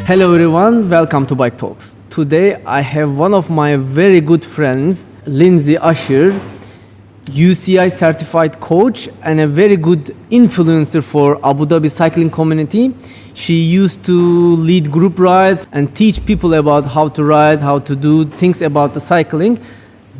Hello everyone, welcome to Bike Talks. Today I have one of my very good friends, Lynsey Usher, UCI certified coach and a very good influencer for Abu Dhabi cycling community. She used to lead group rides and teach people about how to ride, how to do things about the cycling.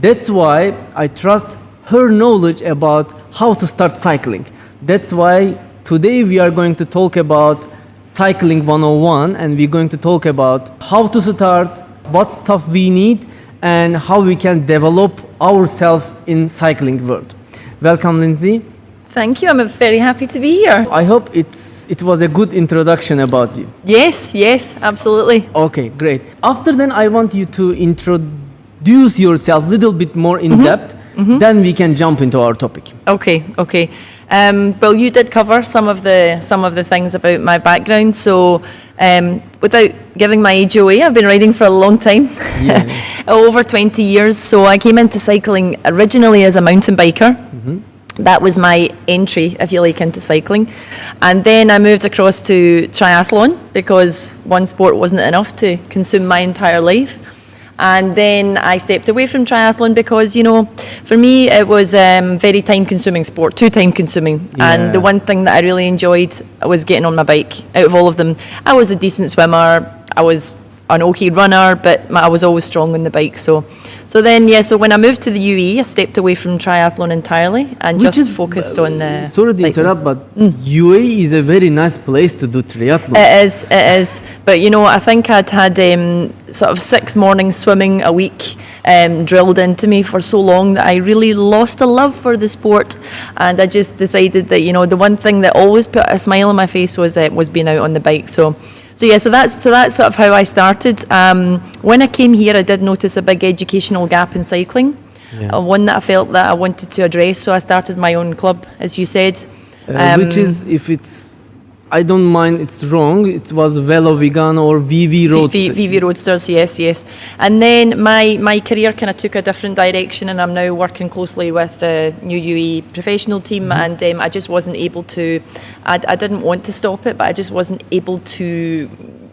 That's why I trust her knowledge about how to start cycling. That's why today we are going to talk about Cycling 101 and we're going to talk about how to start, what stuff we need and how we can develop ourselves in cycling world. Welcome, Lynsey. Thank you. I'm very happy to be here. I hope it was a good introduction about you. Yes, absolutely. Okay, great. After then, I want you to introduce yourself a little bit more in depth. Then we can jump into our topic. Okay. Well, you did cover some of the things about my background. So, without giving my age away, I've been riding for a long time, over 20 years. So I came into cycling originally as a mountain biker. That was my entry, if you like, into cycling. And then I moved across to triathlon because one sport wasn't enough to consume my entire life. And then I stepped away from triathlon because, for me it was very time-consuming sport, too time-consuming. Yeah. And the one thing that I really enjoyed was getting on my bike. Out of all of them, I was a decent swimmer, I was an okay runner, but I was always strong on the bike. So when I moved to the UAE, I stepped away from triathlon entirely and focused on the sorry to interrupt, but UAE is a very nice place to do triathlon. It is. But I think I'd had sort of 6 mornings swimming a week drilled into me for so long that I really lost a love for the sport, and I just decided that the one thing that always put a smile on my face was being out on the bike. So that's sort of how I started. When I came here, I did notice a big educational gap in cycling, one that I felt that I wanted to address. So I started my own club, as you said. Which is, if it's, I don't mind, it's wrong. It was Velo, Vigano or VV Roadsters. VV Roadsters, yes. And then my career kind of took a different direction, and I'm now working closely with the new UAE professional team. And I just wasn't able to. I didn't want to stop it, but I just wasn't able to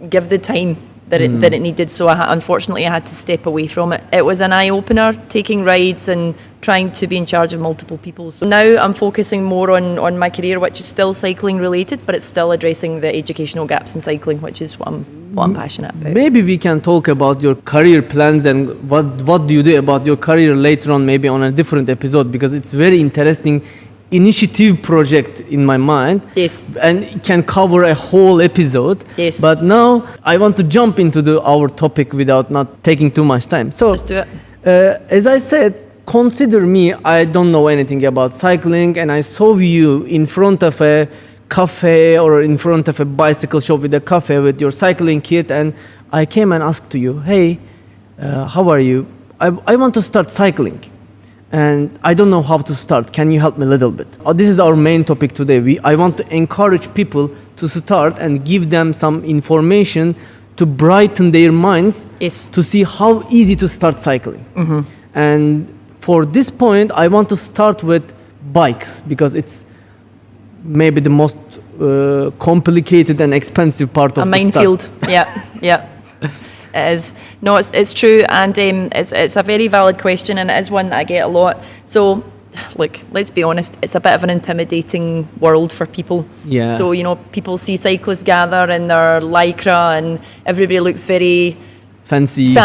give the time that it needed. So unfortunately, I had to step away from it. It was an eye opener, taking rides and trying to be in charge of multiple people. So now I'm focusing more on my career, which is still cycling related, but it's still addressing the educational gaps in cycling, which is what I'm passionate about. Maybe we can talk about your career plans and what do you do about your career later on, maybe on a different episode, because it's very interesting initiative project in my mind. Yes. And it can cover a whole episode. Yes. But now I want to jump into our topic without not taking too much time. So Let's do it. As I said, consider me, I don't know anything about cycling, and I saw you in front of a cafe or in front of a bicycle shop with a cafe with your cycling kit, and I came and asked to you, hey, how are you? I want to start cycling and I don't know how to start. Can you help me a little bit? This is our main topic today. I want to encourage people to start and give them some information to brighten their minds, to see how easy to start cycling. And for this point, I want to start with bikes because it's maybe the most complicated and expensive part of a the minefield. Yeah. It is. No, it's true, and it's a very valid question, and it is one that I get a lot. So, look, let's be honest, it's a bit of an intimidating world for people. Yeah. So, people see cyclists gather in their lycra, and everybody looks very fancy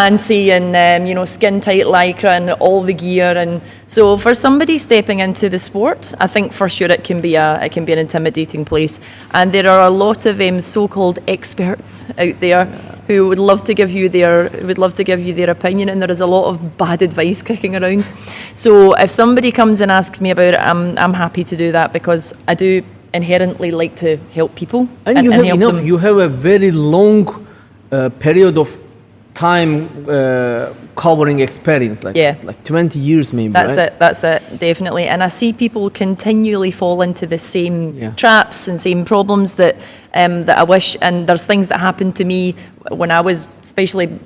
and skin tight lycra and all the gear, and so for somebody stepping into the sport, I think for sure it can be an intimidating place, and there are a lot of so-called experts out there who would love to give you their opinion, and there is a lot of bad advice kicking around. So if somebody comes and asks me about it, I'm happy to do that because I do inherently like to help people and you have a very long period of time covering experience, like 20 years maybe. That's it, definitely. And I see people continually fall into the same traps and same problems that I wish, and there's things that happened to me when I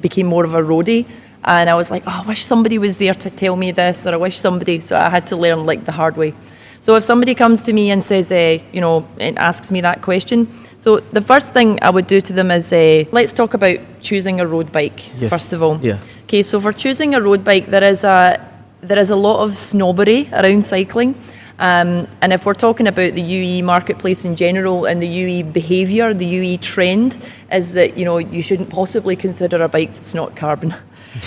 became more of a roadie, and I was like, I wish somebody was there to tell me this, or I wish somebody, so I had to learn the hard way. So if somebody comes to me and says, and asks me that question, so the first thing I would do to them is, let's talk about choosing a road bike, Yes. first of all. Yeah. Okay, so for choosing a road bike, there is a lot of snobbery around cycling. And if we're talking about the UE marketplace in general and the UE behaviour, the UE trend is that, you shouldn't possibly consider a bike that's not carbon.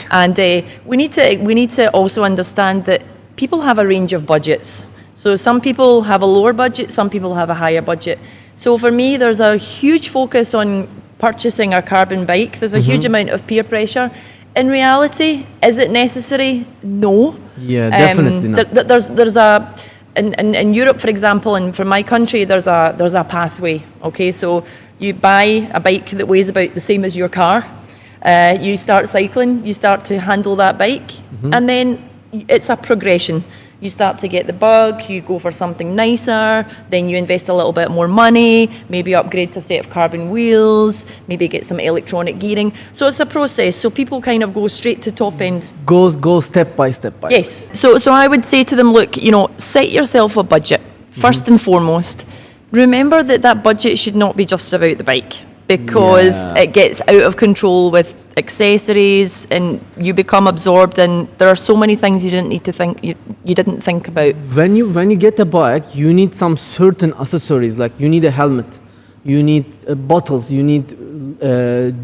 And we need to also understand that people have a range of budgets. So some people have a lower budget, some people have a higher budget. So for me, there's a huge focus on purchasing a carbon bike. There's a huge amount of peer pressure. In reality, is it necessary? No. Yeah, definitely not. There's a in Europe, for example, and for my country, there's a pathway. Okay, so you buy a bike that weighs about the same as your car. You start cycling, you start to handle that bike, and then it's a progression. You start to get the bug, you go for something nicer, then you invest a little bit more money, maybe upgrade to a set of carbon wheels, maybe get some electronic gearing. So it's a process. So people kind of go straight to top end. Go step by step. Yes. So I would say to them, look, set yourself a budget, first and foremost. Remember that budget should not be just about the bike, because it gets out of control with accessories and you become absorbed, and there are so many things you didn't need to think you didn't think about. When you get a bike, you need some certain accessories, like you need a helmet, you need bottles, you need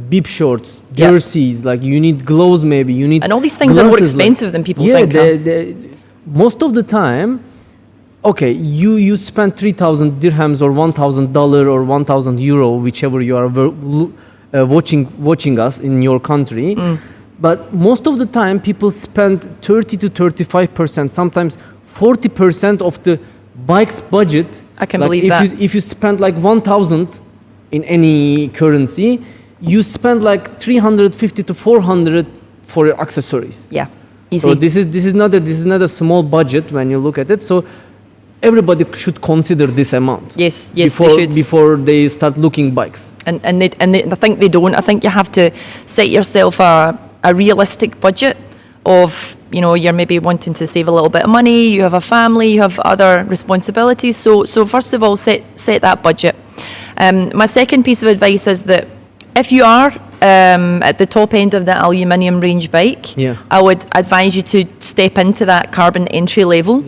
bib shorts, jerseys, like you need gloves, maybe you need, and all these things glasses, are more expensive than people think. Most of the time, okay, you spend 3,000 dirhams or $1,000 or 1,000 euro, whichever you are watching us in your country. But most of the time, people spend 30 to 35%, sometimes 40% of the bike's budget. I can believe that. If you spend like 1,000 in any currency, you spend like 350 to 400 for your accessories. Yeah, easy. So this is not a small budget when you look at it. So everybody should consider this amount. Yes, they should before they start looking bikes. And I think they don't. I think you have to set yourself a realistic budget of, you're maybe wanting to save a little bit of money. You have a family, you have other responsibilities. So first of all, set that budget. My second piece of advice is that if you are at the top end of the aluminium range bike, I would advise you to step into that carbon entry level,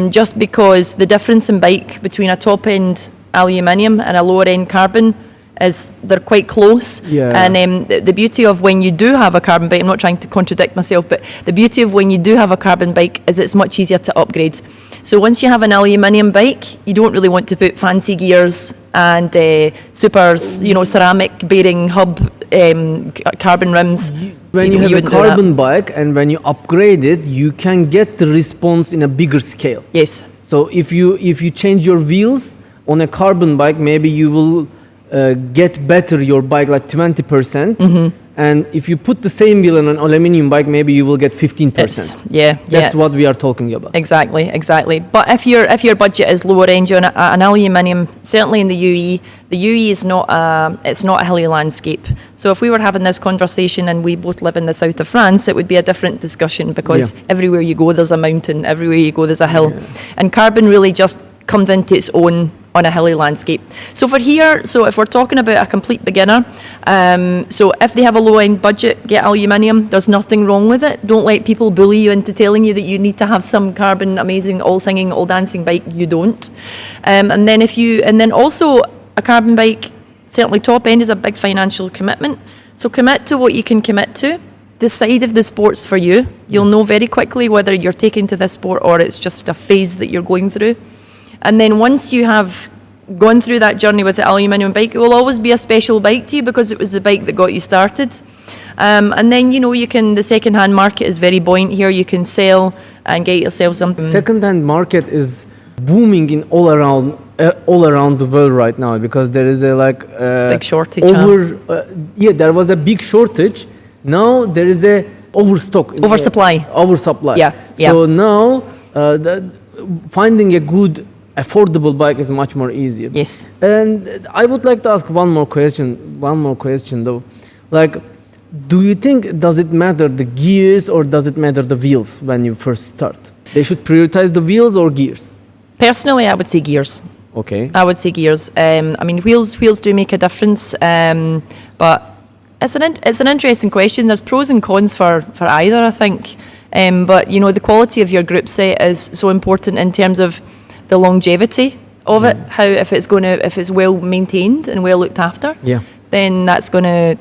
just because the difference in bike between a top end aluminium and a lower end carbon is they're quite close. And the beauty of when you do have a carbon bike, I'm not trying to contradict myself, but the beauty of when you do have a carbon bike is it's much easier to upgrade. So once you have an aluminium bike, you don't really want to put fancy gears and super, ceramic bearing hub carbon rims. When you have a carbon bike and when you upgrade it, you can get the response in a bigger scale. Yes. So if you change your wheels on a carbon bike, maybe you will get better your bike like 20%. And if you put the same wheel on an aluminium bike, maybe you will get 15%. That's what we are talking about. Exactly. But if your budget is lower end, you're an aluminium, certainly in the UE is not a hilly landscape. So if we were having this conversation and we both live in the south of France, it would be a different discussion, because everywhere you go there's a mountain, everywhere you go there's a hill. And carbon really just comes into its own on a hilly landscape. So if we're talking about a complete beginner, so if they have a low-end budget, get aluminium. There's nothing wrong with it. Don't let people bully you into telling you that you need to have some carbon, amazing, all-singing, all-dancing bike. You don't. And then also a carbon bike, certainly top end, is a big financial commitment. So commit to what you can commit to. Decide if the sport's for you. You'll know very quickly whether you're taken to this sport or it's just a phase that you're going through. And then once you have gone through that journey with the aluminium bike, it will always be a special bike to you because it was the bike that got you started. And then, the second-hand market is very buoyant here. You can sell and get yourself something. Second-hand market is booming in all around the world right now, because there is a big shortage. There was a big shortage. Now there is a oversupply. Yeah. So now finding a good affordable bike is much more easier. Yes. And I would like to ask one more question though. Like, do you think, does it matter the gears or does it matter the wheels when you first start? They should prioritize the wheels or gears? Personally, I would say gears. Okay. I would say gears. I mean, wheels do make a difference, but it's an interesting question. There's pros and cons for either, I think. But you know, the quality of your group set is so important in terms of the longevity of it. How if it's well maintained and well looked after, then that's gonna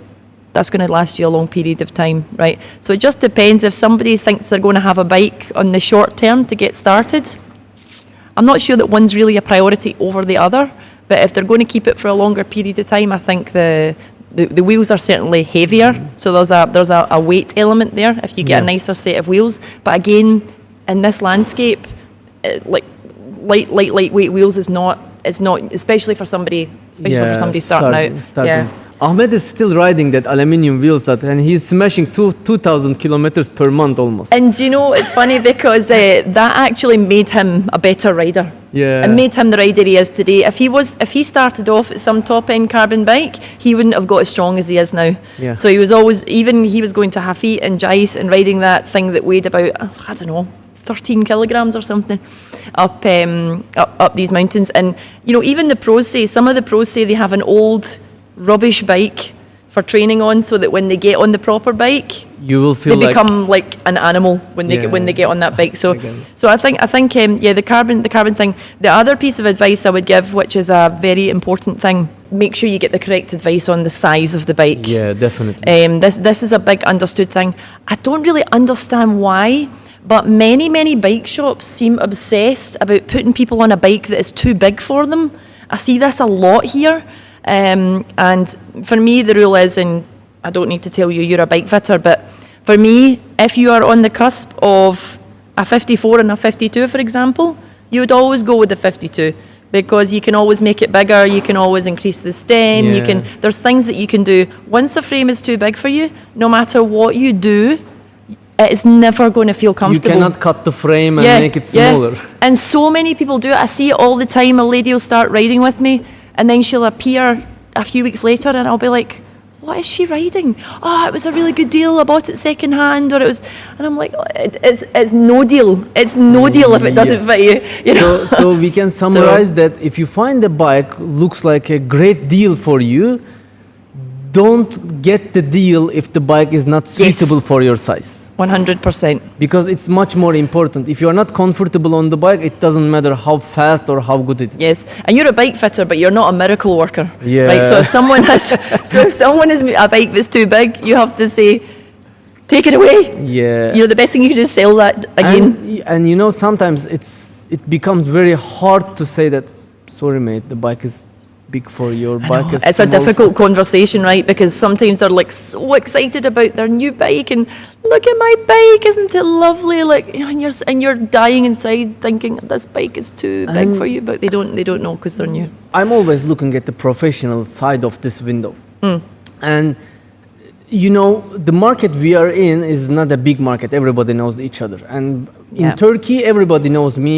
last you a long period of time, right? So it just depends. If somebody thinks they're going to have a bike on the short term to get started, I'm not sure that one's really a priority over the other. But if they're going to keep it for a longer period of time, I think the wheels are certainly heavier. So there's a weight element there if you get a nicer set of wheels. But again, in this landscape, like lightweight wheels is not, especially for somebody starting out. Yeah. Ahmed is still riding that aluminium wheels and he's smashing 2,000 kilometers per month almost. And you know, it's funny because that actually made him a better rider. Yeah. And made him the rider he is today. If he started off at some top end carbon bike, he wouldn't have got as strong as he is now. Yeah. So he was going to Hafit and Jais and riding that thing that weighed about, I don't know, 13 kilograms or something up these mountains. And you know, even some of the pros say they have an old rubbish bike for training on, so that when they get on the proper bike, you will feel they become like an animal when they get on that bike. So I think the carbon thing. The other piece of advice I would give, which is a very important thing, make sure you get the correct advice on the size of the bike. Yeah, definitely. This is a big understood thing. I don't really understand why, but many bike shops seem obsessed about putting people on a bike that is too big for them. I see this a lot here. And for me, the rule is, and I don't need to tell you, you're a bike fitter, but for me, if you are on the cusp of a 54 and a 52, for example, you would always go with the 52 because you can always make it bigger, you can always increase the stem, there's things that you can do. Once the frame is too big for you, no matter what you do, it is never going to feel comfortable. You cannot cut the frame and make it smaller. And so many people do it. I see it all the time. A lady will start riding with me, and then she'll appear a few weeks later and I'll be like, what is she riding? Oh, it was a really good deal. I bought it second hand, and I'm like, it's no deal. It's no deal if it doesn't fit you. know? So we can summarize that if you find a bike looks like a great deal for you, don't get the deal if the bike is not suitable for your size. 100%. Because it's much more important. If you are not comfortable on the bike, it doesn't matter how fast or how good it is. Yes, and you're a bike fitter, but you're not a miracle worker. Yeah. Right. So if someone has a bike that's too big, you have to say, take it away. Yeah. You know, the best thing you can do is sell that again. And you know, sometimes it becomes very hard to say that, sorry mate, the bike is big for your bike. It's a difficult conversation, right? Because sometimes they're like so excited about their new bike and look at my bike, isn't it lovely? Like, you know, and you're dying inside thinking this bike is too big for you, but they don't know because they're new. I'm always looking at the professional side of this window, and you know, the market we are in is not a big market. Everybody knows each other, and in Turkey, everybody knows me.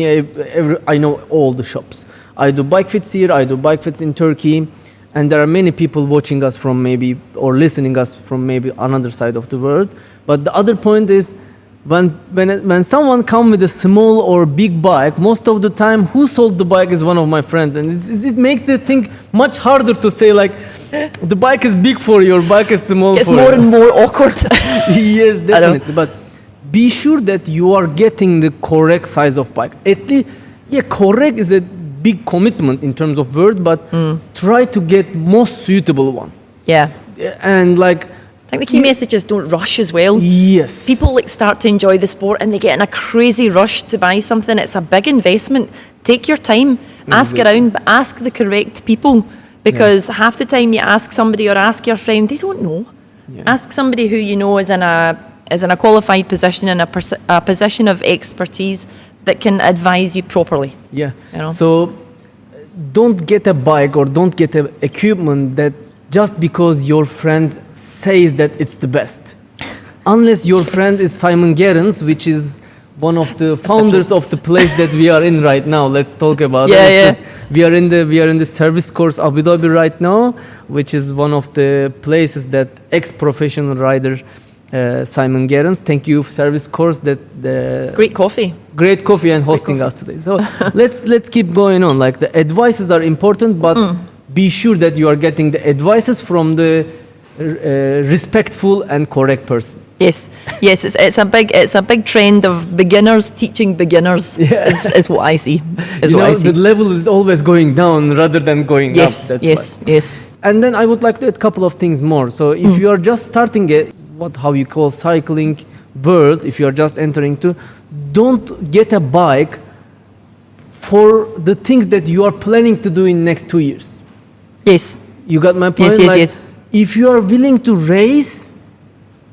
I know all the shops. I do bike fits here, I do bike fits in Turkey, and there are many people watching us from maybe, or listening us from maybe another side of the world. But the other point is, when someone comes with a small or big bike, most of the time, who sold the bike is one of my friends, and it makes the thing much harder to say like, the bike is big for you, your bike is small. It's more and more awkward. Yes, definitely. But be sure that you are getting the correct size of bike. At least, correct is a big commitment in terms of word, but try to get most suitable one. Yeah. And like, I think the key message is don't rush as well. Yes. People like start to enjoy the sport and they get in a crazy rush to buy something. It's a big investment. Take your time, ask around, but ask the correct people, because half the time you ask somebody or ask your friend, they don't know. Yeah. Ask somebody who you know is in a qualified position, in a position of expertise that can advise you properly. Yeah. You know? So don't get a bike or don't get a equipment that just because your friend says that it's the best. Unless your friend is Simon Gerrans, which is one of the founders of the place that we are in right now. Let's talk about it. We are in the service course Abu Dhabi right now, which is one of the places that ex-professional riders Simon Gerrans. Thank you, Service Course. Great coffee. Great coffee and hosting us today. So let's keep going on. Like the advices are important, but be sure that you are getting the advices from the respectful and correct person. Yes, it's a big trend of beginners teaching beginners. Is what I see. The level is always going down rather than going up. Yes. And then I would like to add a couple of things more. So if you are just starting how you call cycling world, if you are just entering to, don't get a bike for the things that you are planning to do in next 2 years. Yes. You got my point? Yes. If you are willing to race,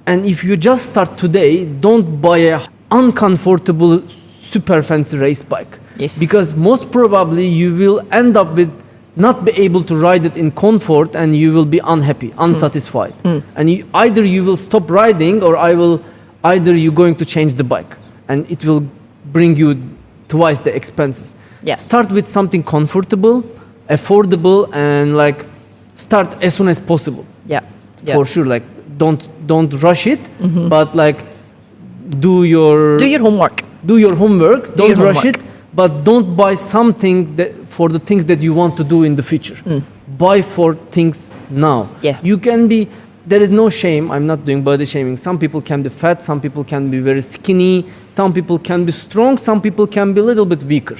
and if you just start today, don't buy a uncomfortable, super fancy race bike. Yes. Because most probably you will end up with not be able to ride it in comfort, and you will be unhappy, unsatisfied. And either you will stop riding, or either you're going to change the bike, and it will bring you twice the expenses. Yeah. Start with something comfortable, affordable, and like start as soon as possible. Yeah. For sure. Like don't rush it, but like do your homework. Don't rush it, but don't buy something for the things that you want to do in the future. Buy for things now. Yeah. There is no shame. I'm not doing body shaming. Some people can be fat, some people can be very skinny, some people can be strong, some people can be a little bit weaker.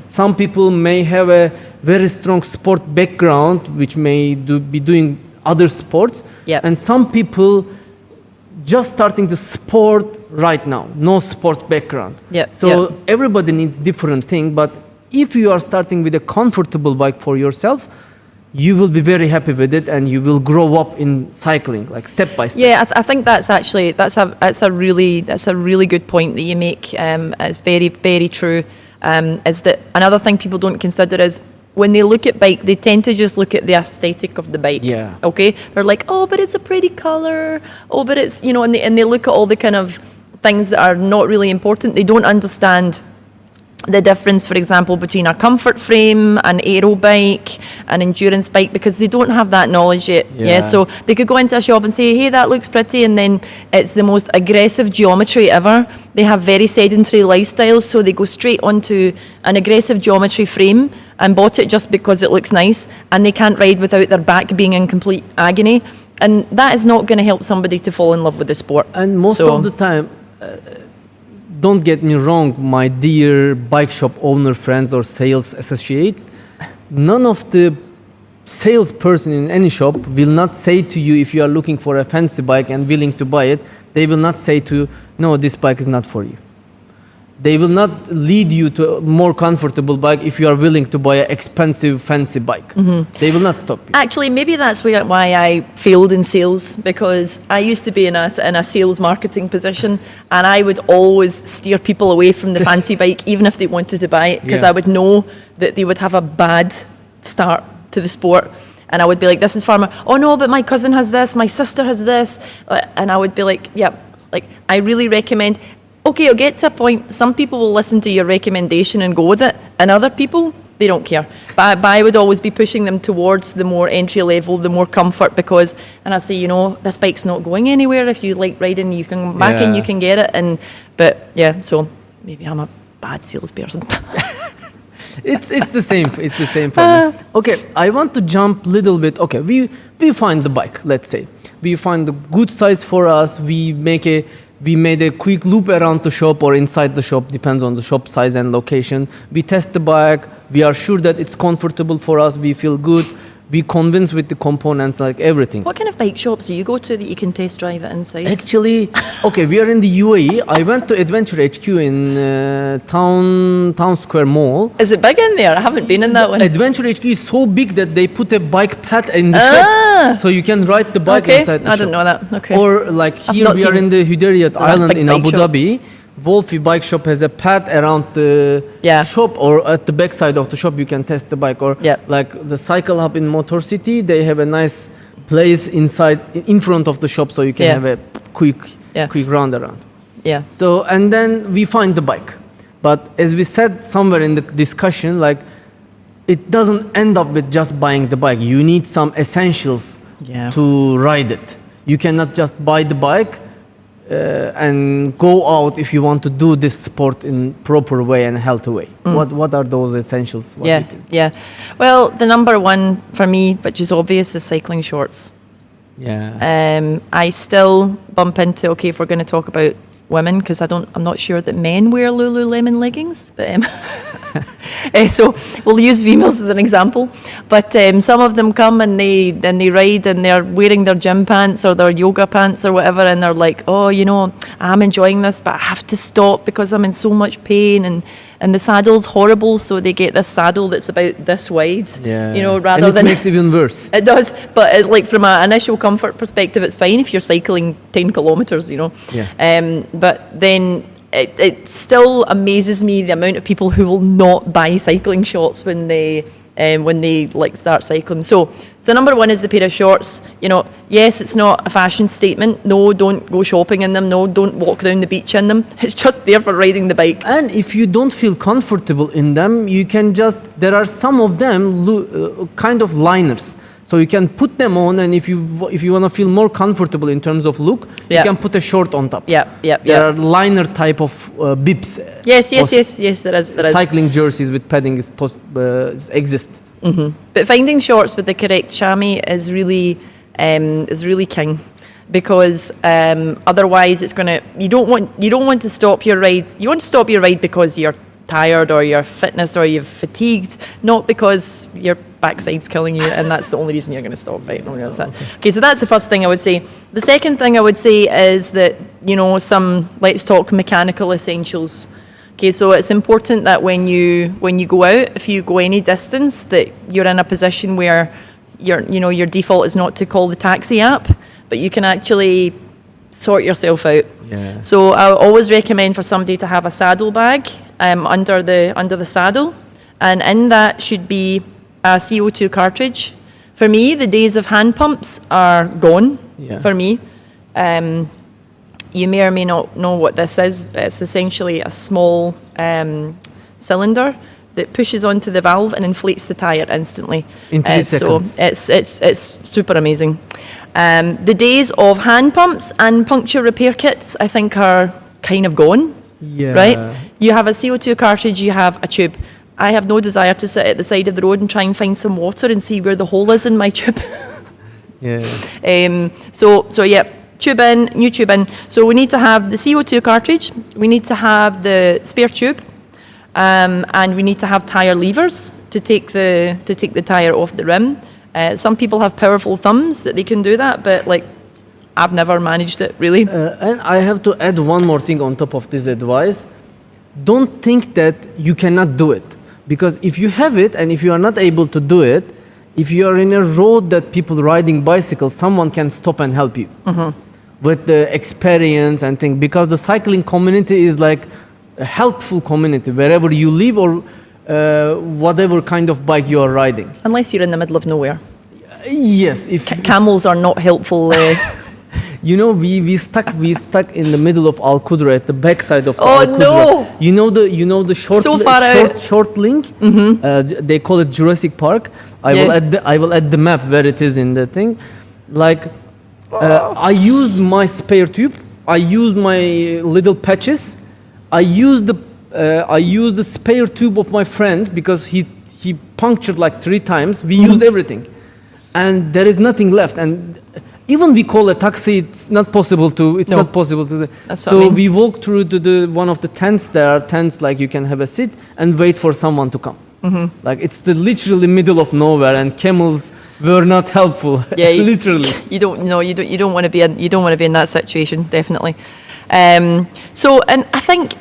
Some people may have a very strong sport background, which may be doing other sports. Yep. And some people just starting to sport right now, no sport background. So everybody needs different thing, but if you are starting with a comfortable bike for yourself, you will be very happy with it, and you will grow up in cycling, like step by step. Yeah, I think that's a really good point that you make. It's very, very true. Is that another thing people don't consider is when they look at bike, they tend to just look at the aesthetic of the bike. Yeah. Okay. They're like, oh, but it's a pretty color. Oh, but it's and they look at all the kind of things that are not really important. They don't understand the difference, for example, between a comfort frame, an aero bike, an endurance bike, because they don't have that knowledge yet. Yeah. So they could go into a shop and say, hey, that looks pretty, and then it's the most aggressive geometry ever. They have very sedentary lifestyles, so they go straight onto an aggressive geometry frame and bought it just because it looks nice, and they can't ride without their back being in complete agony. And that is not going to help somebody to fall in love with the sport. And most of the time, don't get me wrong, my dear bike shop owner friends or sales associates, none of the salesperson in any shop will not say to you, if you are looking for a fancy bike and willing to buy it, they will not say to you, no, this bike is not for you. They will not lead you to a more comfortable bike if you are willing to buy an expensive, fancy bike. They will not stop you. Actually, maybe that's why I failed in sales, because I used to be in a sales marketing position, and I would always steer people away from the fancy bike, even if they wanted to buy it, because I would know that they would have a bad start to the sport. And I would be like, this is farmer. Oh no, but my cousin has this, my sister has this. And I would be like, yeah, like I really recommend. Okay, it'll get to a point, some people will listen to your recommendation and go with it, and other people, they don't care. But I would always be pushing them towards the more entry level, the more comfort, and I say, this bike's not going anywhere. If you like riding, you can come back and you can get it. But so maybe I'm a bad salesperson. It's the same. It's the same for me. Okay, I want to jump a little bit. Okay, we find the bike. Let's say we find the good size for us. We made a quick loop around the shop or inside the shop, depends on the shop size and location. We test the bike. We are sure that it's comfortable for us. We feel good. We convince with the components, like everything. What kind of bike shops do you go to that you can test drive it inside? Actually, okay, we are in the UAE. I went to Adventure HQ in Town Square Mall. Is it big in there? I haven't been in that one. Adventure HQ is so big that they put a bike pad in the shop, so you can ride the bike inside the shop. I didn't know that. Okay. Or like here we are in the Hudayriyat Island in Abu Dhabi. Wolfie Bike Shop has a pad around the shop, or at the back side of the shop you can test the bike. Or like the Cycle Hub in Motor City, they have a nice place in front of the shop, so you can have a quick round around. Yeah. So, and then we find the bike. But as we said somewhere in the discussion, like it doesn't end up with just buying the bike. You need some essentials to ride it. You cannot just buy the bike and go out if you want to do this sport in proper way and healthy way? What are those essentials? What do you think? Yeah. Well, the number one for me, which is obvious, is cycling shorts. Yeah. I still bump into, okay, if we're going to talk about women, because I'm not sure that men wear Lululemon leggings, but so we'll use females as an example. But some of them come and they ride and they're wearing their gym pants or their yoga pants or whatever, and they're like, oh, I'm enjoying this, but I have to stop because I'm in so much pain, and the saddle's horrible, so they get this saddle that's about this wide, rather and it than... makes it even worse. It does, but it's like from an initial comfort perspective, it's fine if you're cycling 10 kilometres, Yeah. But then it still amazes me the amount of people who will not buy cycling shorts when they like start cycling. So number one is the pair of shorts. Yes, it's not a fashion statement. No, don't go shopping in them. No, don't walk down the beach in them. It's just there for riding the bike. And if you don't feel comfortable in them, you can there are some of them kind of liners. So you can put them on, and if you want to feel more comfortable in terms of look, you can put a short on top. Yeah. There are liner type of bibs. Yes, there is. Cycling jerseys with padding exist. Mm-hmm. But finding shorts with the correct chamois is really king, because otherwise it's gonna. You don't want to stop your ride. You want to stop your ride because you're tired or your fitness or you're fatigued, not because your backside's killing you and that's the only reason you're going to stop, right? Okay, so that's the first thing I would say. The second thing I would say is that, let's talk mechanical essentials. Okay, so it's important that when you go out, if you go any distance, that you're in a position where your default is not to call the taxi app, but you can actually sort yourself out. Yeah. So I always recommend for somebody to have a saddle bag under the saddle, and in that should be a CO2 cartridge. For me, the days of hand pumps are gone. Yeah. For me. You may or may not know what this is, but it's essentially a small cylinder that pushes onto the valve and inflates the tyre instantly. In 3 seconds. So it's super amazing. The days of hand pumps and puncture repair kits, I think, are kind of gone. Yeah. Right? You have a CO2 cartridge, you have a tube. I have no desire to sit at the side of the road and try and find some water and see where the hole is in my tube. Yeah. So yeah, new tube in. So we need to have the CO2 cartridge, we need to have the spare tube, and we need to have tyre levers to take the tyre off the rim. Some people have powerful thumbs that they can do that, but I've never managed it really. And I have to add one more thing on top of this advice. Don't think that you cannot do it, because if you have it and if you are not able to do it, if you are in a road that people riding bicycles, someone can stop and help you with the experience and thing, because the cycling community is like a helpful community wherever you live or whatever kind of bike you are riding. Unless you're in the middle of nowhere. Yes, if camels are not helpful. we stuck in the middle of Al Qudra at the backside of Al Qudra. No! You know the short link. They call it Jurassic Park. I will add the map where it is in the thing. I used my spare tube. I used my little patches. I used the spare tube of my friend because he punctured 3 times. We used everything, and there is nothing left. And even we call a taxi, it's not possible to. It's not possible to. So we walk through to one of the tents. There are tents you can have a seat and wait for someone to come. It's the literally middle of nowhere, and camels were not helpful. Yeah, literally. You don't want to be in that situation, definitely. So, and I think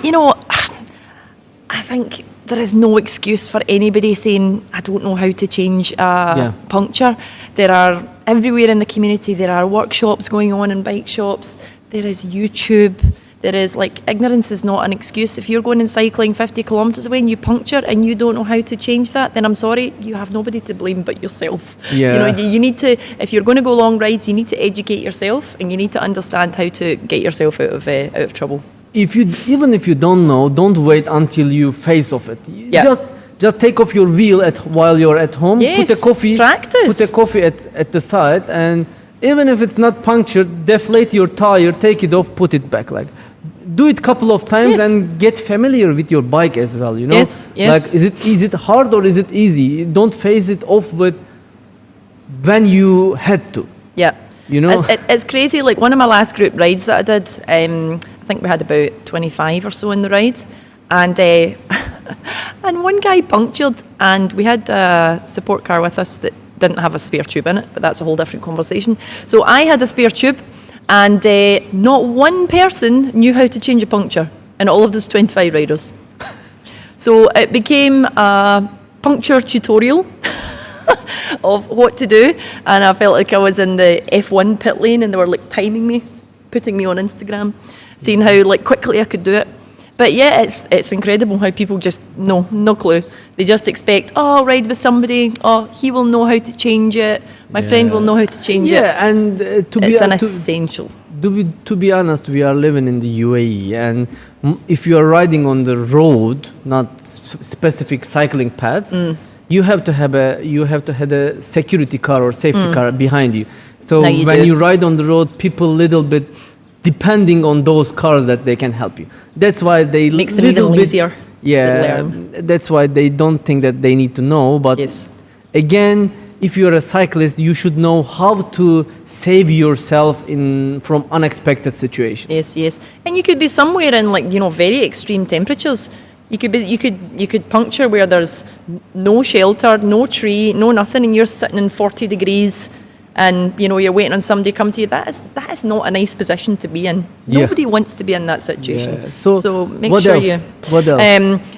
there is no excuse for anybody saying, I don't know how to change a puncture. There are, everywhere in the community, there are workshops going on in bike shops. There is YouTube. There is, ignorance is not an excuse. If you're going and cycling 50 kilometres away and you puncture and you don't know how to change that, then I'm sorry, you have nobody to blame but yourself. Yeah. You need to, if you're going to go long rides, you need to educate yourself and you need to understand how to get yourself out of trouble. Even if you don't know, don't wait until you face off it. Yeah. Just take off your wheel while you're at home. Yes, practice. Put a coffee at the side, and even if it's not punctured, deflate your tire, take it off, put it back. Like, do it couple of times Yes. and get familiar with your bike as well. You know, Yes, yes. like is it hard or is it easy? Don't phase it off with when you had to. Yeah. You know? It's crazy. Like one of my last group rides that I did, I think we had about 25 or so in the ride, and and one guy punctured, and we had a support car with us that didn't have a spare tube in it, but that's a whole different conversation. So I had a spare tube, and not one person knew how to change a puncture in all of those 25 riders. So it became a puncture tutorial of what to do, and I felt like I was in the F1 pit lane, and they were like timing me, putting me on Instagram, seeing how like quickly I could do it. But yeah, it's incredible how people just no clue. They just expect, oh, I'll ride with somebody, oh, he will know how to change it, my friend will know how to change it. Yeah, and It's an essential. To be honest, we are living in the UAE, and if you are riding on the road, not specific cycling paths, you have to have a security car or safety car behind you. So No, you when do. you ride on the road, people little bit depending on those cars that they can help you. That's why they Makes them little even bit lazier to Yeah, learn. that's why they don't think that they need to know. But Yes. again, if you're a cyclist, you should know how to save yourself from unexpected situations. Yes. And you could be somewhere in like, very extreme temperatures. You could puncture where there's no shelter, no tree, no nothing, and you're sitting in 40 degrees, and you're waiting on somebody to come to you. That is not a nice position to be in. Yeah. Nobody wants to be in that situation. Yeah. So make what sure else? you. What else?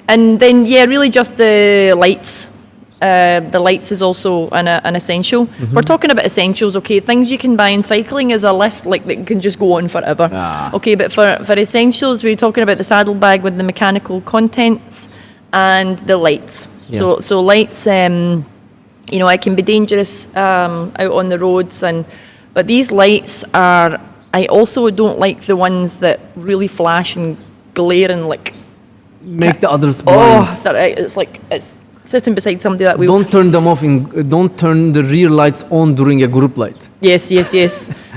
And then really just the lights. The lights is also an essential. Mm-hmm. We're talking about essentials, okay? Things you can buy in cycling is a list like that can just go on forever. Okay, but for essentials, we're talking about the saddlebag with the mechanical contents and the lights. Yeah. So lights, it can be dangerous out on the roads, but these lights are. I also don't like the ones that really flash and glare and like. Make the others blind. It's like it's sitting beside somebody that we. Don't turn them off. Don't turn the rear lights on during a group light. Yes.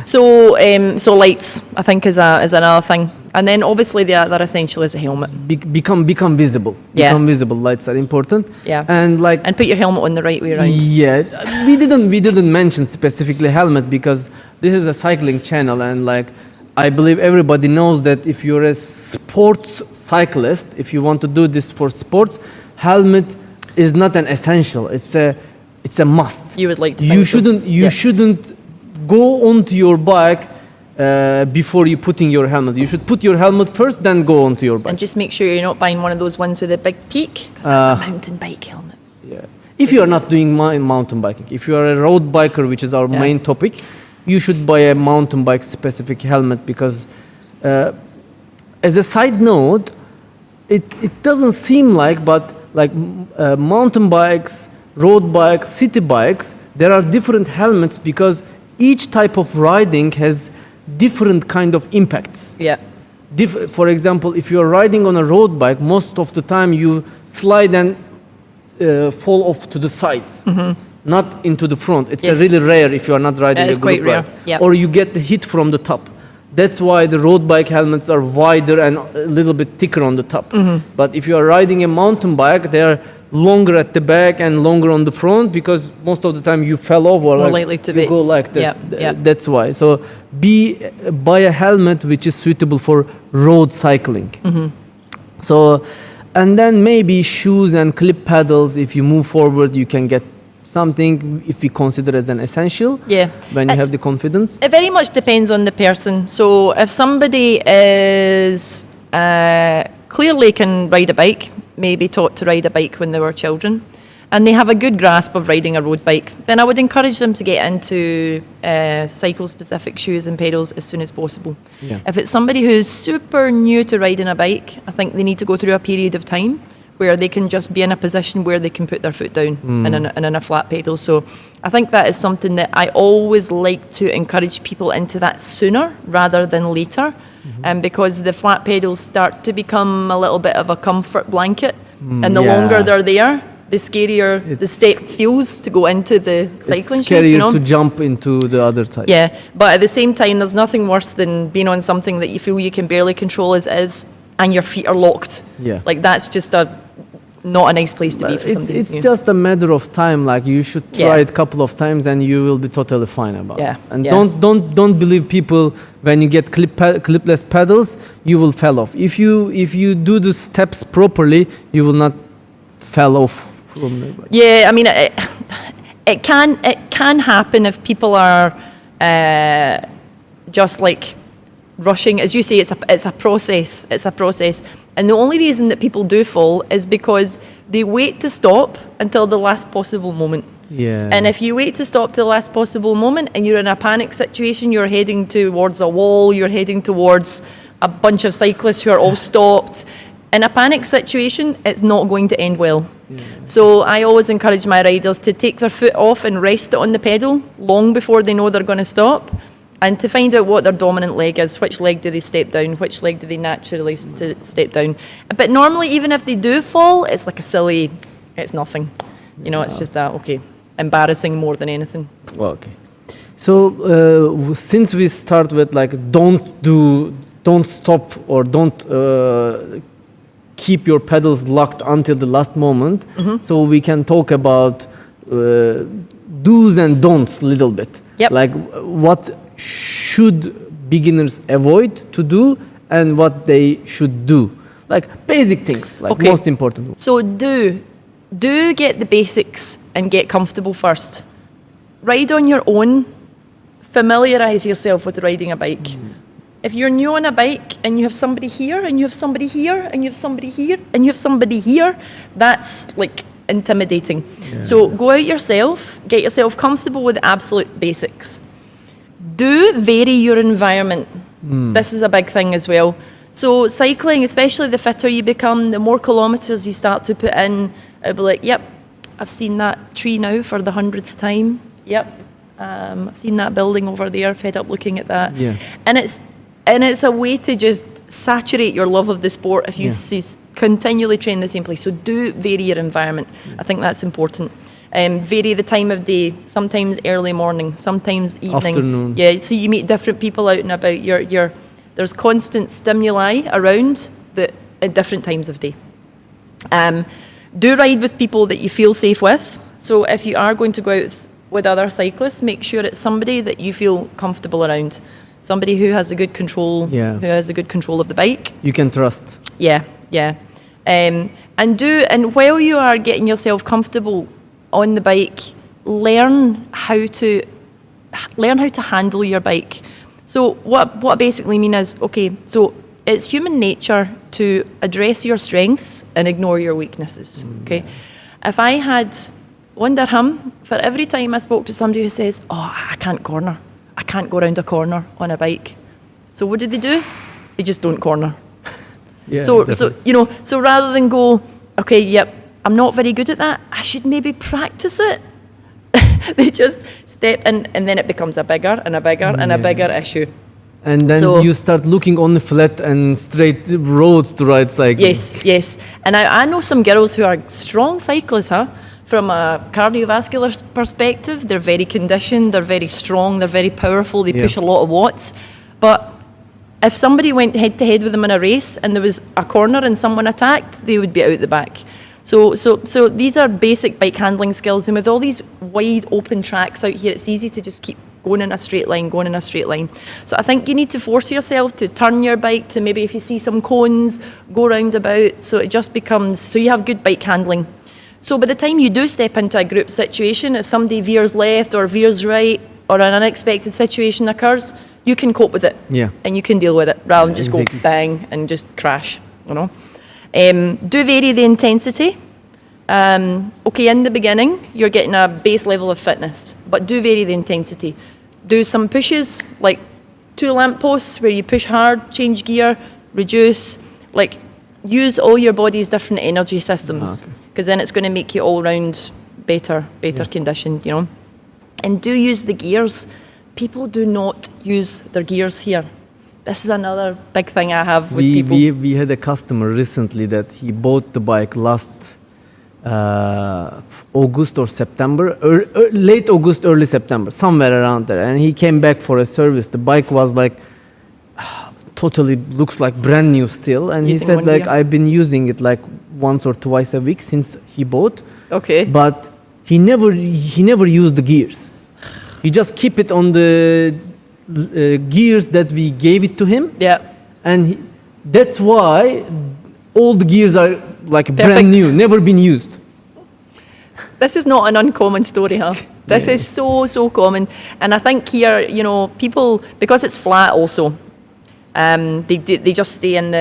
So lights, I think, is another thing, and then obviously the other essential is a helmet. Become visible. Yeah. Become visible. Lights are important. Yeah. And put your helmet on the right way around. Yeah, we didn't mention specifically helmet because this is a cycling channel, and I believe everybody knows that if you're a sports cyclist, if you want to do this for sports, helmet is not an essential. It's a must. You would like to. You think so. shouldn't go onto your bike before you putting your helmet. You should put your helmet first, then go onto your bike. And just make sure you're not buying one of those ones with a big peak, because that's a mountain bike helmet. Yeah. If you are not doing mountain biking, if you are a road biker, which is our main topic, you should buy a mountain bike specific helmet because, as a side note, it doesn't seem but mountain bikes, road bikes, city bikes, there are different helmets because each type of riding has different kind of impacts. Yeah. For example, if you're riding on a road bike, most of the time you slide and fall off to the sides, not into the front. It's Yes. really rare if you are not riding It's a group quite rare, ride. yeah. Or you get the hit from the top. That's why the road bike helmets are wider and a little bit thicker on the top. But if you are riding a mountain bike, they are longer at the back and longer on the front because most of the time you fell over. more likely to you be. go like this. Yeah. That's why. So buy a helmet which is suitable for road cycling. So, and then maybe shoes and clip pedals. If you move forward, you can get something if we consider as an essential. Yeah. When you have the confidence. It very much depends on the person. So if somebody is clearly can ride a bike, maybe taught to ride a bike when they were children, and they have a good grasp of riding a road bike, then I would encourage them to get into cycle-specific shoes and pedals as soon as possible. Yeah. If it's somebody who's super new to riding a bike, I think they need to go through a period of time where they can just be in a position where they can put their foot down and in a flat pedal. So I think that is something that I always like to encourage people into that sooner rather than later, because the flat pedals start to become a little bit of a comfort blanket, and the longer they're there, the scarier the step feels to go into the cycling it's shoes, scarier you know? to jump into the other side. Yeah, but at the same time, there's nothing worse than being on something that you feel you can barely control as is, and your feet are locked. Yeah. Like, that's just not a nice place to be for somebody. It's just a matter of time. Like, you should try it a couple of times and you will be totally fine about it. And don't believe people when you get clipless pedals, you will fall off. If you do the steps properly, you will not fall off from the bike. Yeah, I mean, it can happen if people are just like rushing. As you say, it's a process. It's a process. And the only reason that people do fall is because they wait to stop until the last possible moment. Yeah. And if you wait to stop till the last possible moment and you're in a panic situation, you're heading towards a wall, you're heading towards a bunch of cyclists who are all stopped. In a panic situation, it's not going to end well. Yeah. So I always encourage my riders to take their foot off and rest it on the pedal long before they know they're going to stop, and to find out what their dominant leg is. Which leg do they step down? Which leg do they naturally step down? But normally, even if they do fall, it's like it's nothing. You know, it's just embarrassing more than anything. Well, okay. So since we start with like don't stop or don't keep your pedals locked until the last moment, so we can talk about do's and don'ts a little bit. Yep. Like what should beginners avoid to do and what they should do. Like basic things, like most important ones. So do get the basics and get comfortable first. Ride on your own. Familiarise yourself with riding a bike. If you're new on a bike and you have somebody here and you have somebody here and you have somebody here and you have somebody here, that's like intimidating. Yeah. So go out yourself, get yourself comfortable with the absolute basics. Do vary your environment. This is a big thing as well. So cycling, especially the fitter you become, the more kilometres you start to put in, it'll be like, yep, I've seen that tree now for the 100th time. Yep, I've seen that building over there, fed up looking at that. Yeah. And it's a way to just saturate your love of the sport if you continually train the same place. So do vary your environment. I think that's important. Vary the time of day, sometimes early morning, sometimes evening. Afternoon. Yeah, so you meet different people out and about. There's constant stimuli around at different times of day. Do ride with people that you feel safe with. So if you are going to go out with other cyclists, make sure it's somebody that you feel comfortable around. Somebody who has a good control, who has a good control of the bike. You can trust. Yeah. And while you are getting yourself comfortable on the bike, learn how to handle your bike. So what I basically mean is, so it's human nature to address your strengths and ignore your weaknesses. Okay, if I had 1 dirham for every time I spoke to somebody who says, I can't corner, I can't go around a corner on a bike. So what do? They just don't corner. Yeah, so rather than go, I'm not very good at that, I should maybe practice it. They just step in, and then it becomes a bigger and a bigger and a bigger issue. And then you start looking on the flat and straight roads to ride cycling. Yes. And I know some girls who are strong cyclists, from a cardiovascular perspective. They're very conditioned, they're very strong, they're very powerful, they push a lot of watts. But if somebody went head to head with them in a race and there was a corner and someone attacked, they would be out the back. So these are basic bike handling skills, and with all these wide open tracks out here, it's easy to just keep going in a straight line. So I think you need to force yourself to turn your bike, to maybe if you see some cones, go round about, so it just becomes, so you have good bike handling. So by the time you do step into a group situation, if somebody veers left or veers right, or an unexpected situation occurs, you can cope with it. Yeah. And you can deal with it, rather than just go bang and just crash, do vary the intensity. In the beginning, you're getting a base level of fitness, but do vary the intensity. Do some pushes, like 2 lampposts where you push hard, change gear, reduce, use all your body's different energy systems, because then it's going to make you all round better conditioned, And do use the gears. People do not use their gears here. This is another big thing I have with people. We had a customer recently that he bought the bike last August or September, late August, early September, somewhere around there. And he came back for a service. The bike was like totally looks like brand new still. And he Using said one like gear? I've been using it like once or twice a week since he bought. Okay. But he never used the gears. He just keep it on the gears that we gave it to him. Yeah. And that's why all the gears are like Perfect. brand new, never been used. This is not an uncommon story, huh? This is so common. And I think here, you know, people, because it's flat also, they just stay in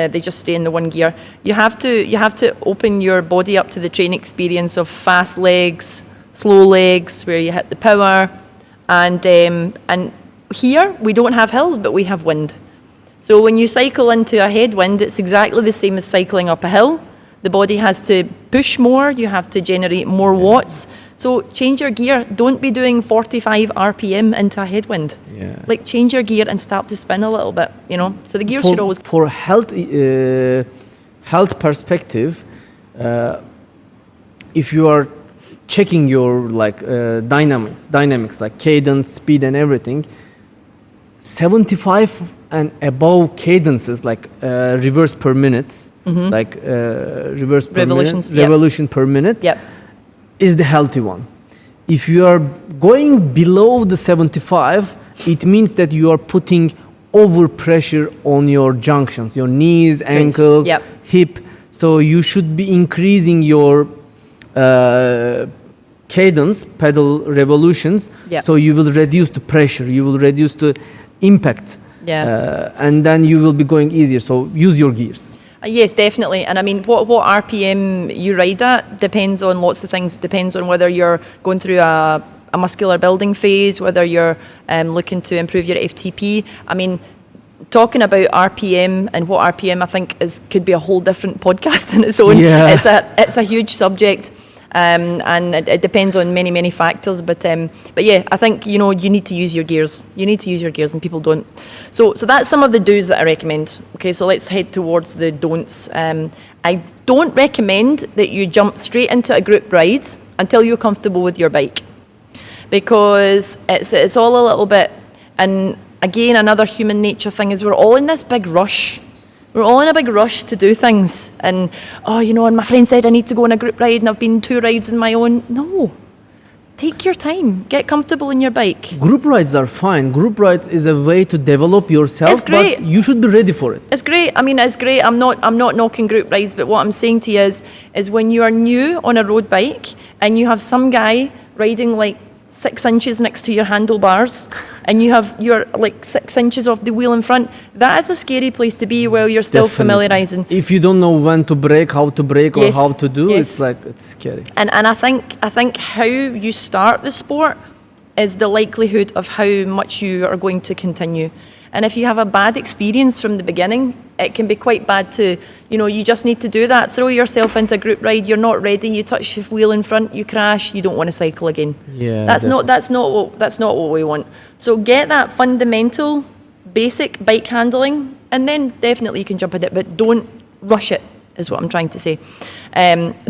the one gear. You have to open your body up to the training experience of fast legs, slow legs, where you hit the power, and here we don't have hills, but we have wind. So when you cycle into a headwind, it's exactly the same as cycling up a hill. The body has to push more, you have to generate more watts. So change your gear. Don't be doing 45 RPM into a headwind. Yeah. Like change your gear and start to spin a little bit, you know. So the gear should always... For health perspective, if you are checking your like dynamics like cadence, speed and everything, 75 and above cadences like reverse per minute, like reverse per Revolutions, minute, revolution per minute, Yep. is the healthy one. If you are going below the 75, it means that you are putting over pressure on your junctions, your knees, ankles, Yep. hip. So you should be increasing your cadence, pedal revolutions. Yep. So you will reduce the pressure, you will reduce the impact. Yeah. And then you will be going easier. So use your gears. Yes, definitely. And I mean, what RPM you ride at depends on lots of things. Depends on whether you're going through a muscular building phase, whether you're looking to improve your FTP. I mean, talking about RPM and what RPM I think could be a whole different podcast in its own. Yeah. It's a huge subject. And it depends on many factors, but yeah, I think you need to use your gears. You need to use your gears, and people don't. So that's some of the do's that I recommend. Okay, so let's head towards the don'ts. I don't recommend that you jump straight into a group ride until you're comfortable with your bike, because it's all a little bit. And again, another human nature thing is we're all in this big rush. We're all in a big rush to do things. And, and my friend said I need to go on a group ride and I've been 2 rides on my own. No. Take your time. Get comfortable in your bike. Group rides are fine. Group rides is a way to develop yourself, It's great. but you should be ready for it. It's great. I mean, it's great. I'm not knocking group rides, but what I'm saying to you is when you are new on a road bike and you have some guy riding like 6 inches next to your handlebars and you're like 6 inches off the wheel in front, that is a scary place to be while you're still Definitely. familiarising. If you don't know when to brake, how to brake, Yes, or how to do, yes. it's scary. And I think how you start the sport is the likelihood of how much you are going to continue. And if you have a bad experience from the beginning, it can be quite bad to, you just need to do that. Throw yourself into a group ride, you're not ready, you touch the wheel in front, you crash, you don't want to cycle again. Yeah, That's not what we want. So get that fundamental, basic bike handling, and then definitely you can jump at it, but don't rush it, is what I'm trying to say.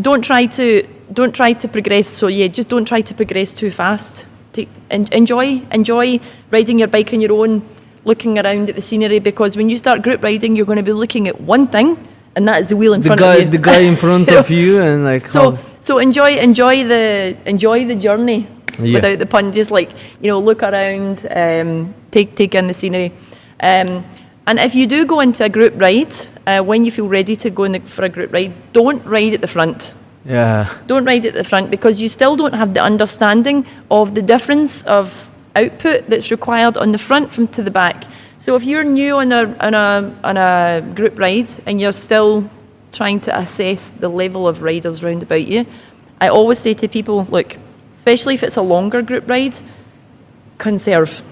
Don't try to progress. So yeah, just don't try to progress too fast. Enjoy riding your bike on your own, looking around at the scenery, because when you start group riding, you're going to be looking at one thing, and that is the wheel in front of you. The guy in front of you, and like So enjoy the journey, Yeah. without the pun. Just like look around, take in the scenery, and if you do go into a group ride, when you feel ready to go for a group ride, don't ride at the front. yeah, Don't ride at the front, because you still don't have the understanding of the difference of output that's required on the front from to the back. So if you're new on a group ride and you're still trying to assess the level of riders round about you, I always say to people, look, especially if it's a longer group ride, conserve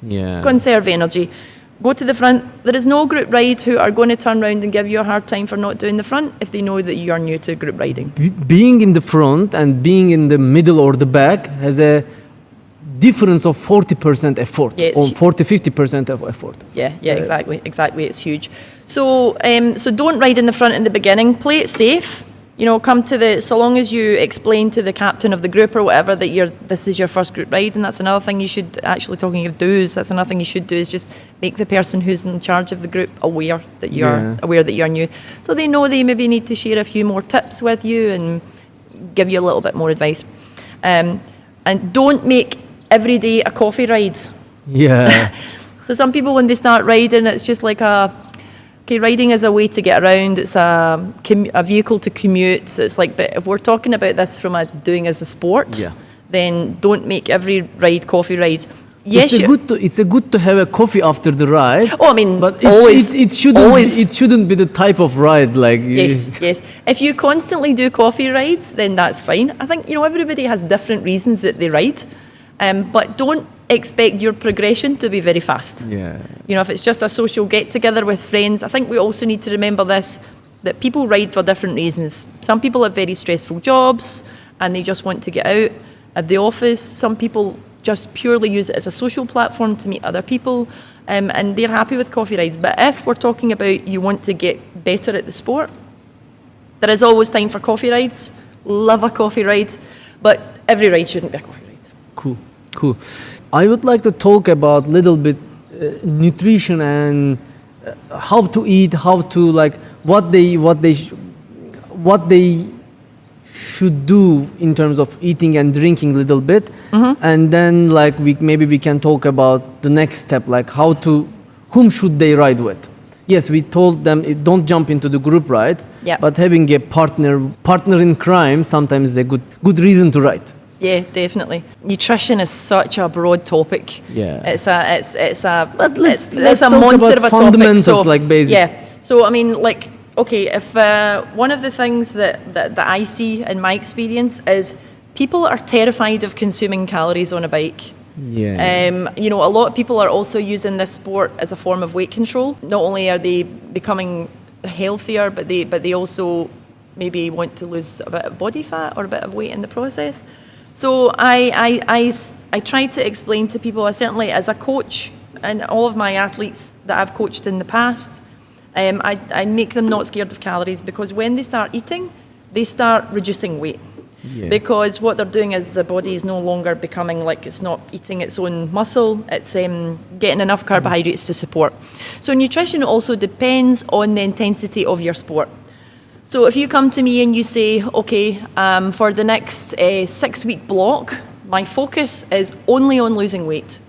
energy. Go to the front. There is no group ride who are going to turn around and give you a hard time for not doing the front if they know that you are new to group riding. Being in the front and being in the middle or the back has a difference of 40% effort, Yeah, or 40-50% of effort. Yeah, exactly. It's huge. So don't ride in the front in the beginning. Play it safe. come to so long as you explain to the captain of the group or whatever that this is your first group ride, and that's another thing you should, actually talking of do's, that's another thing you should do is just make the person who's in charge of the group aware that you're new. So they know they maybe need to share a few more tips with you and give you a little bit more advice. And don't make every day a coffee ride. Yeah. So some people, when they start riding, it's just like riding is a way to get around. It's a vehicle to commute. So it's like, but if we're talking about this from doing as a sport, then don't make every ride coffee rides. Yes, it's good to have a coffee after the ride. Oh, I mean, but it shouldn't be the type of ride like. Yes. If you constantly do coffee rides, then that's fine. I think everybody has different reasons that they ride, but don't expect your progression to be very fast. Yeah. If it's just a social get together with friends, I think we also need to remember this, that people ride for different reasons. Some people have very stressful jobs and they just want to get out at the office. Some people just purely use it as a social platform to meet other people, and they're happy with coffee rides. But if we're talking about you want to get better at the sport, there is always time for coffee rides. Love a coffee ride, but every ride shouldn't be a coffee ride. Cool. I would like to talk about little bit nutrition and how to eat, how to what they should do in terms of eating and drinking a little bit, and then we can talk about the next step, whom should they ride with. Yes, we told them don't jump into the group rides, but having a partner in crime sometimes is a good reason to ride. Yeah, definitely. Nutrition is such a broad topic. Yeah, it's a let's a talk monster about of a fundamentals, topic. So, basic. Yeah. So I mean, okay, if one of the things that I see in my experience is people are terrified of consuming calories on a bike. Yeah. A lot of people are also using this sport as a form of weight control. Not only are they becoming healthier, but they also maybe want to lose a bit of body fat or a bit of weight in the process. So I try to explain to people, certainly as a coach, and all of my athletes that I've coached in the past, I make them not scared of calories, because when they start eating, they start reducing weight. Yeah. Because what they're doing is the body is no longer becoming it's not eating its own muscle, it's getting enough carbohydrates to support. So nutrition also depends on the intensity of your sport. So if you come to me and you say, okay, for the next 6-week block, my focus is only on losing weight.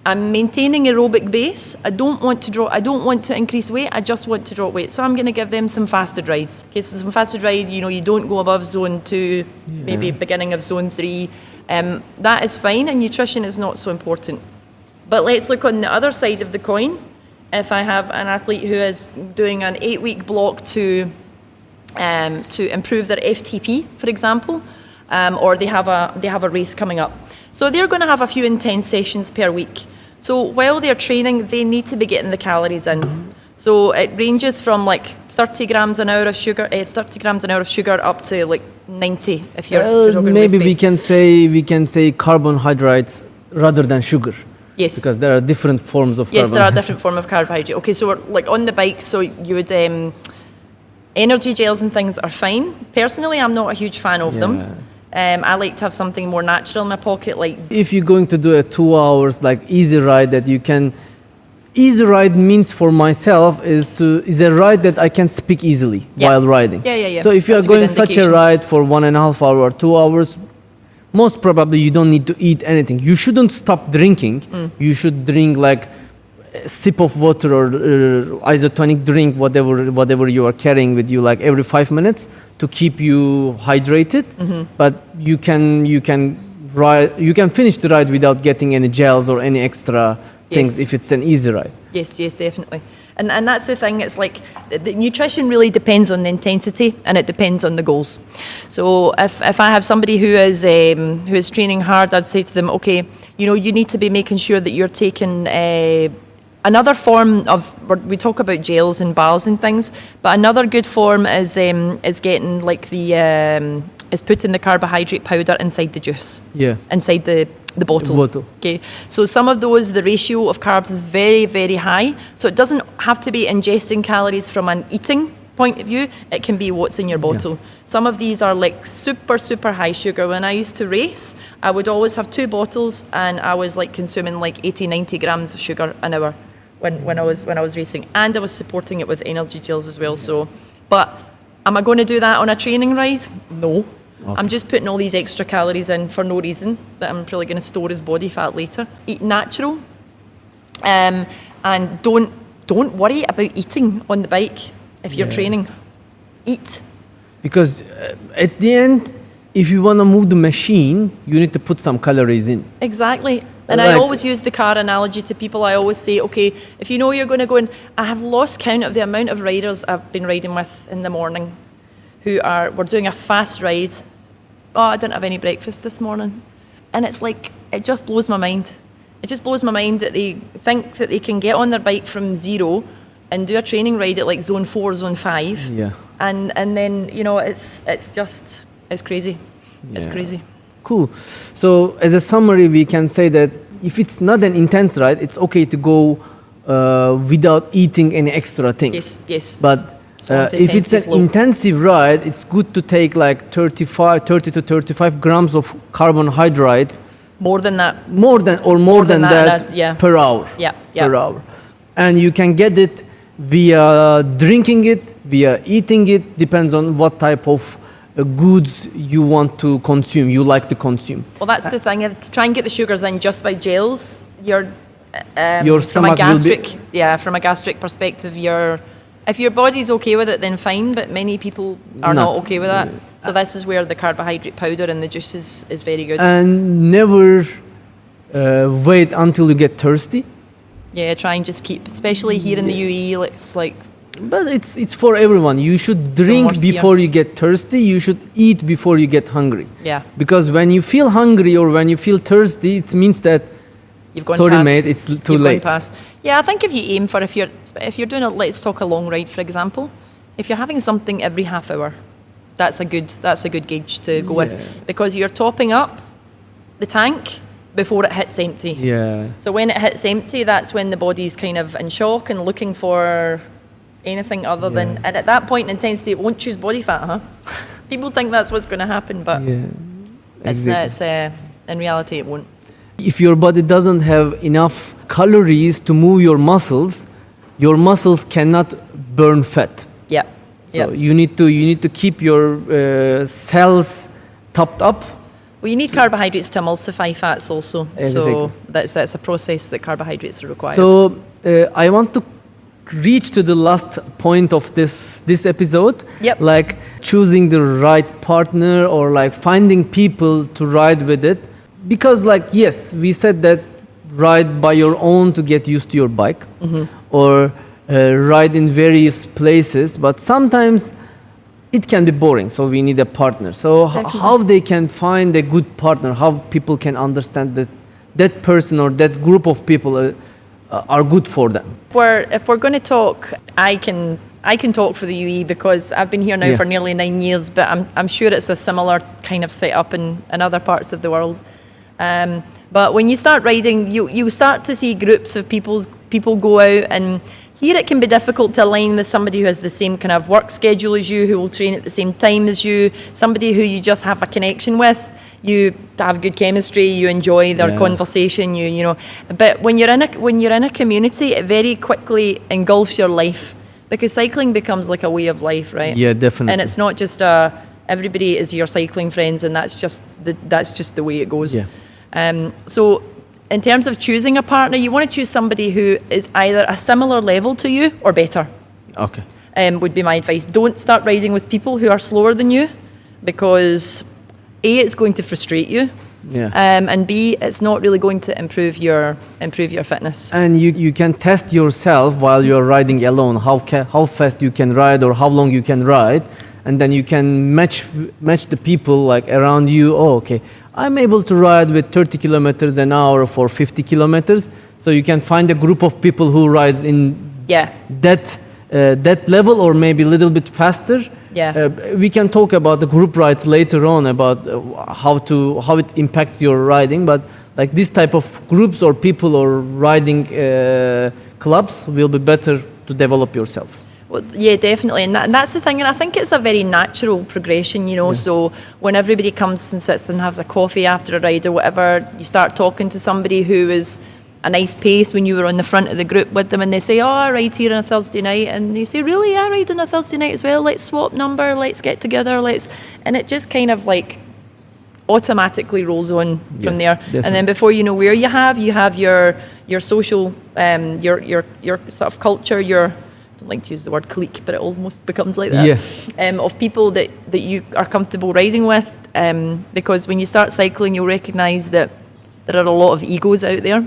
I'm maintaining aerobic base. I don't want to increase weight. I just want to drop weight. So I'm going to give them some fasted rides. Okay, so some fasted ride, you don't go above zone 2, maybe beginning of zone 3. That is fine, and nutrition is not so important. But let's look on the other side of the coin. If I have an athlete who is doing an 8-week block to improve their FTP, for example, or they have a race coming up. So they're going to have a few intense sessions per week. So while they're training, they need to be getting the calories in. So it ranges from 30 grams an hour of sugar up to 90 if you're talking maybe we can say carbohydrates rather than sugar. Yes, because there are different forms of. Yes, there are different forms of carbohydrate. Okay, so we're on the bike, so you would. Energy gels and things are fine. Personally, I'm not a huge fan of them. I like to have something more natural in my pocket. If you're going to do a 2 hours easy ride that you can, easy ride means for myself is a ride that I can speak easily while riding. Yeah. So if you are going such a ride for 1.5 hours or 2 hours, most probably you don't need to eat anything. You shouldn't stop drinking. You should drink a sip of water or isotonic drink, whatever you are carrying with you, every 5 minutes to keep you hydrated. But you can finish the ride without getting any gels or any extra things if it's an easy ride. Yes, definitely. And that's the thing. It's the nutrition really depends on the intensity, and it depends on the goals. So if I have somebody who is training hard, I'd say to them, okay, you need to be making sure that you're taking another form of, we talk about gels and bars and things, but another good form is getting is putting the carbohydrate powder inside the juice. Yeah. Inside the bottle. Okay. So some of those, the ratio of carbs is very, very high. So it doesn't have to be ingesting calories from an eating point of view, it can be what's in your bottle. Some of these are like super, super high sugar. When I used to race, I would always have 2 bottles and I was like consuming like 80, 90 grams of sugar an hour when I was racing. And I was supporting it with energy gels as well. So, but am I going to do that on a training ride? No. Okay. I'm just putting all these extra calories in for no reason that I'm probably going to store as body fat later. Eat natural, and don't worry about eating on the bike if you're training. Eat. Because at the end, if you want to move the machine, you need to put some calories in. Exactly. And I always use the car analogy to people. I always say, okay, if you know you're going to go in, I have lost count of the amount of riders I've been riding with in the morning we're doing a fast ride. Oh, I didn't have any breakfast this morning. And it's like, it just blows my mind. It just blows my mind that they think that they can get on their bike from 0 and do a training ride at like zone 4, zone 5. Yeah. And then, you know, it's crazy. Yeah. It's crazy. Cool. So as a summary, we can say that if it's not an intense ride, it's okay to go without eating any extra things. Yes. But if it's an intensive ride, it's good to take like 30 to 35 grams of carbohydrate. More than that. More than that per hour. Yeah. Per hour. And you can get it via drinking it, via eating it, depends on what type of goods you want to consume, you like to consume. Well, that's the thing. To try and get the sugars in just by gels, your stomach from a gastric perspective, if your body's okay with it, then fine, but many people are not okay with that. So this is where the carbohydrate powder and the juices is very good. And never wait until you get thirsty. Yeah, try and just keep, especially here in the UAE, it's like... But it's for everyone. You should drink before you get thirsty. You should eat before you get hungry. Yeah. Because when you feel hungry or when you feel thirsty, it means that you've gone sorry, past. mate, it's too late. Yeah, I think if you aim for, if you're doing let's talk a long ride, for example, if you're having something every half hour, that's a good gauge to go with, because you're topping up the tank before it hits empty. Yeah. So when it hits empty, that's when the body's kind of in shock and looking for anything other than, and at that point in intensity, it won't choose body fat, huh? People think that's what's going to happen, but it's in reality, it won't. If your body doesn't have enough calories to move your muscles cannot burn fat. Yeah. So you need to keep your cells topped up. Well, you need carbohydrates to emulsify fats also. Exactly. So that's a process that carbohydrates are required. So I want to reach to the last point of this episode. Yep. Like choosing the right partner or like finding people to ride with it. Because like, yes, we said that ride by your own to get used to your bike, or ride in various places, but sometimes it can be boring, so we need a partner. So how they can find a good partner, how people can understand that person or that group of people are good for them. If we're going to talk, I can talk for the UAE because I've been here now for nearly 9 years, but I'm sure it's a similar kind of setup in other parts of the world. But when you start riding, you start to see groups of people go out, and here it can be difficult to align with somebody who has the same kind of work schedule as you, who will train at the same time as you, somebody who you just have a connection with. You have good chemistry, you enjoy their conversation, you know. But when you're in a community, it very quickly engulfs your life, because cycling becomes like a way of life, right? Yeah, definitely. And it's not just everybody is your cycling friends, and that's just the way it goes. Yeah. So in terms of choosing a partner, you want to choose somebody who is either a similar level to you or better. Okay. Would be my advice. Don't start riding with people who are slower than you, because A, it's going to frustrate you. Yeah. And B, it's not really going to improve your fitness. And you can test yourself while you're riding alone, how fast you can ride or how long you can ride, and then you can match the people like around you. Oh, okay, I'm able to ride with 30 kilometers an hour for 50 kilometers. So you can find a group of people who rides in that level, or maybe a little bit faster. Yeah. We can talk about the group rides later on, about how it impacts your riding, but like this type of groups or people or riding clubs will be better to develop yourself. Well, yeah, definitely, and that's the thing, and I think it's a very natural progression, you know. So when everybody comes and sits and has a coffee after a ride or whatever, you start talking to somebody who is a nice pace when you were on the front of the group with them, and they say, "Oh, I ride here on a Thursday night," and they say, "Really, I ride on a Thursday night as well. Let's swap number. Let's get together. And it just kind of like automatically rolls on from there. Definitely. And then before you know where you have your social, your sort of culture, your, I don't like to use the word clique, but it almost becomes like that. Yes. Of people that you are comfortable riding with, because when you start cycling, you'll recognise that there are a lot of egos out there,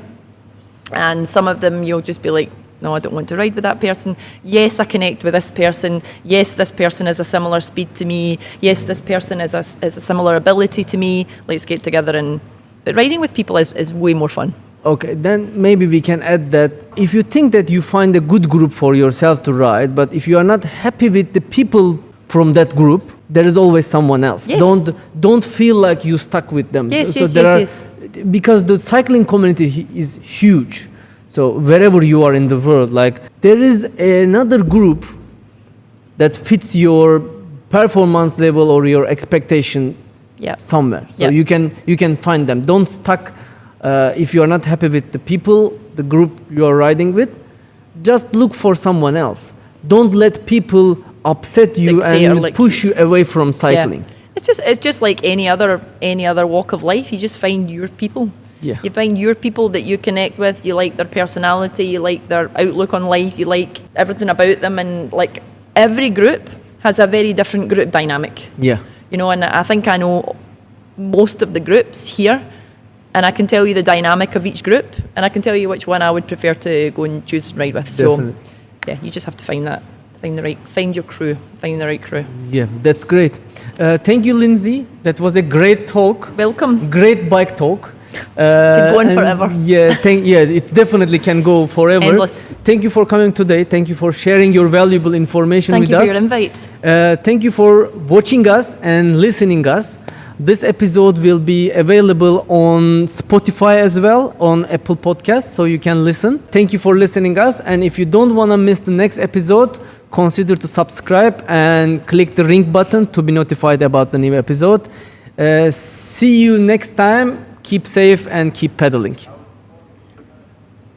and some of them you'll just be like, no, I don't want to ride with that person. Yes, I connect with this person. Yes, this person has a similar speed to me. Yes, this person has a similar ability to me. Let's get together but riding with people is way more fun. Okay, then maybe we can add that if you think that you find a good group for yourself to ride, but if you are not happy with the people from that group, there is always someone else. Yes. Don't feel like you stuck with them. Yes, so yes, there yes, are, because the cycling community is huge. So wherever you are in the world, like there is another group that fits your performance level or your expectation somewhere. So you can find them. Don't stuck if you are not happy with the people, the group you are riding with. Just look for someone else. Don't let people upset you and push you away from cycling. Yeah. It's just like any other walk of life. You just find your people. Yeah. You find your people that you connect with. You like their personality. You like their outlook on life. You like everything about them. And like every group has a very different group dynamic. Yeah. You know, and I think I know most of the groups here, and I can tell you the dynamic of each group, and I can tell you which one I would prefer to go and choose and ride with. Definitely. So, yeah, you just have to find that. Find your crew. Find the right crew. Yeah, that's great. Thank you, Lynsey. That was a great talk. Welcome. Great bike talk. Can go on forever. Yeah, it definitely can go forever. Endless. Thank you for coming today. Thank you for sharing your valuable information with us. Thank you for your invite. Thank you for watching us and listening us. This episode will be available on Spotify as well, on Apple Podcasts, so you can listen. Thank you for listening us, and if you don't want to miss the next episode, consider to subscribe and click the ring button to be notified about the new episode. See you next time. Keep safe and keep pedaling.